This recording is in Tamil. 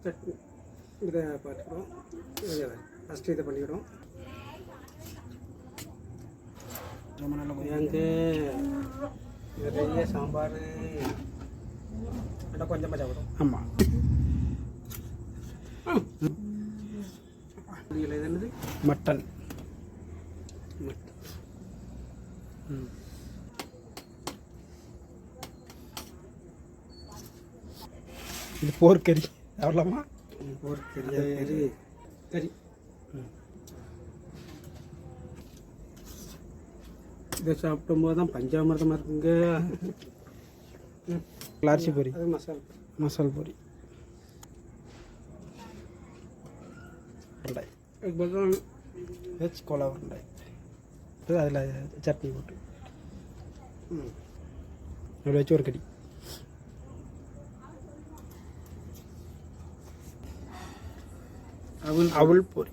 சட்னி இதை பார்த்துக்கிறோம். ஃபஸ்ட்டு இதை பண்ணிக்கிறோம். எங்கே நிறைய சாம்பார் இன்னும் கொஞ்சமாக சாப்பிடும். ஆமாம். இது என்னது? மட்டன். இது போர் கறி எவ்வளோமா? போர் கறி கறி இதை சாப்பிடும் போது தான் பஞ்சாமிரதமாக இருக்குங்க. அரிசி பொரி, அது மசால் பொரி, உருண்டாய், வெஜ் கோலா உருண்டாய், அதில் சட்னி போட்டு அப்படி வச்சு ஒரு கடி. அவள் பொரி.